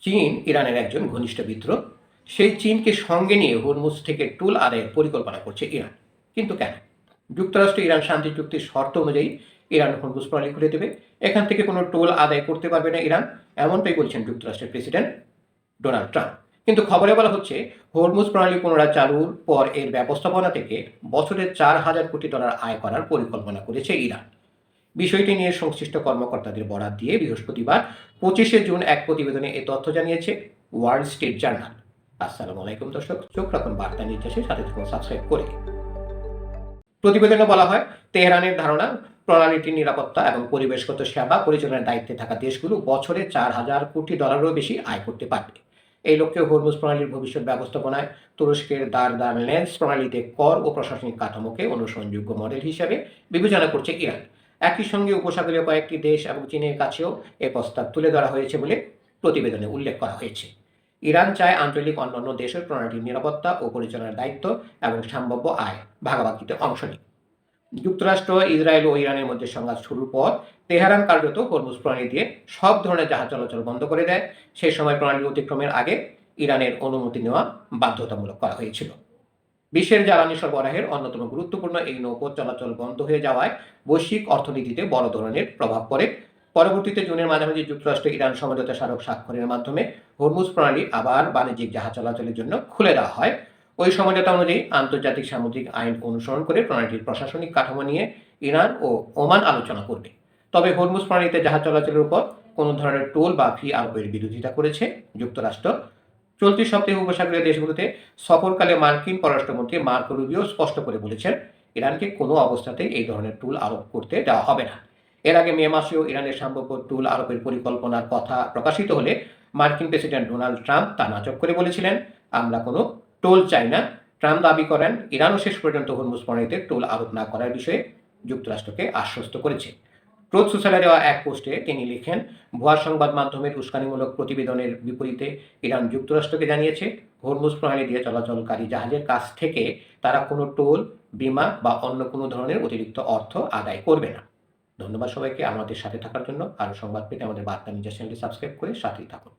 চীন ইরানের একজন ঘনিষ্ঠ মিত্র। সেই চীনকে সঙ্গে নিয়ে হরমুজ থেকে টুল আদায়ের পরিকল্পনা করছে ইরান। কিন্তু কেন? যুক্তরাষ্ট্র ইরান শান্তি চুক্তির শর্ত অনুযায়ী ইরান হরমুজ প্রণালী খুলে দেবে, এখান থেকে কোনো টোল আদায় করতে পারবে না ইরান, এমনটাই বলছেন যুক্তরাষ্ট্রের প্রেসিডেন্ট ডোনাল্ড ট্রাম্প। কিন্তু খবরে বলা হচ্ছে হরমুজ প্রণালী পুনরায় চালুর পর এর ব্যবস্থাপনা থেকে বছরে $4,000 কোটি আয় করার পরিকল্পনা করেছে ইরান। বিষয়টি নিয়ে সংশ্লিষ্ট কর্মকর্তাদের বরাত দিয়ে বৃহস্পতিবার 25শে জুন এক প্রতিবেদনে এ তথ্য জানিয়েছে ওয়ার্ল্ড স্ট্রিট জার্নাল। আসসালামু আলাইকুম দর্শক, চোখ রাখুন বার্তা নির্দেশের সাথে থাকুন সাবস্ক্রাইব করে। প্রতিবেদনে বলা হয়, তেহরানের ধারণা প্রণালীটির নিরাপত্তা এবং পরিবেশগত সেবা পরিচালনার দায়িত্বে থাকা দেশগুলো বছরে $4,000 কোটি বেশি আয় করতে পারবে। এই লক্ষ্যে হরমুজ প্রণালীর ভবিষ্যৎ ব্যবস্থাপনায় তুরস্কের দারদারনেজ প্রণালীতে কর ও প্রশাসনিক কাঠামোকে অনুসরণযোগ্য মডেল হিসেবে বিবেচনা করছে ইরান। একই সঙ্গে উপসাগরীয় কয়েকটি দেশ এবং চীনের কাছেও এ প্রস্তাব তুলে ধরা হয়েছে বলে প্রতিবেদনে উল্লেখ করা হয়েছে। ইরান চায় আঞ্চলিক অন্যান্য দেশের প্রণালীর নিরাপত্তা ও পরিচালনার দায়িত্ব এবং সম্ভাব্য আয় ভাগাভাগিতে অংশ নিক। যুক্তরাষ্ট্র, ইসরায়েল ও ইরানের মধ্যে সংঘাত শুরুর পর তেহরান কার্যত হরমুজ প্রণালী দিয়ে সব ধরনের জাহাজ চলাচল বন্ধ করে দেয়। সেই সময় প্রণালী অতিক্রমের আগে ইরানের অনুমতি নেওয়া বাধ্যতামূলক করা হয়েছিল। বিশ্বের জ্বালানি সরবরাহের অন্যতম গুরুত্বপূর্ণ এই নৌপথ চলাচল বন্ধ হয়ে যাওয়ায় বৈশ্বিক অর্থনীতিতে বড় ধরনের প্রভাব পড়ে। পরবর্তীতে জুনের মাঝামাঝি যুক্তরাষ্ট্র ইরান সমঝোতা স্মারক স্বাক্ষরের মাধ্যমে হরমুজ প্রণালী আবার বাণিজ্যিক জাহাজ চলাচলের জন্য খুলে দেওয়া হয়। ওই সমঝোতা অনুযায়ী আন্তর্জাতিক সামুদ্রিক আইন অনুসরণ করে প্রণালীটির প্রশাসনিক কাঠামো নিয়ে ইরান ও ওমান আলোচনা করবে। তবে হরমুজ প্রণালীতে জাহাজ চলাচলের উপর কোনো ধরনের টোল বা ফি আরোপের বিরোধিতা করেছে যুক্তরাষ্ট্র। চলতি সপ্তাহে উপসাগরীয় দেশগুলোতে সফরকালে মার্কিন পররাষ্ট্রমন্ত্রী মার্কো রুবিও স্পষ্ট করে বলেছেন, ইরানকে কোনো অবস্থাতেই এই ধরনের টুল আরোপ করতে দেওয়া হবে না। এর আগে মে মাসেও ইরানের সম্ভাব্য টুল আরোপের পরিকল্পনার কথা প্রকাশিত হলে মার্কিন প্রেসিডেন্ট ডোনাল্ড ট্রাম্প তা নাকচ করে বলেছিলেন, আমরা কোনো টোল চাই না। ট্রাম্প দাবি করেন, ইরানও শেষ পর্যন্ত হরমুজ প্রণালীতে টোল আরোপ না করার বিষয়ে যুক্তরাষ্ট্রকে আশ্বস্ত করেছে। ট্রুথ সোশ্যালে দেওয়া এক পোস্টে তিনি লিখেন, ভুয়া সংবাদ মাধ্যমের উস্কানিমূলক প্রতিবেদনের বিপরীতে ইরান যুক্তরাষ্ট্রকে জানিয়েছে, হরমুজ প্রণালী দিয়ে চলাচলকারী জাহাজের কাছ থেকে তারা কোনো টোল, বীমা বা অন্য কোনো ধরনের অতিরিক্ত অর্থ আদায় করবে না। ধন্যবাদ সবাইকে আমাদের সাথে থাকার জন্য। আরও সংবাদ পেতে আমাদের বার্তা নিউজ চ্যানেলটি সাবস্ক্রাইব করে সাথেই থাকুন।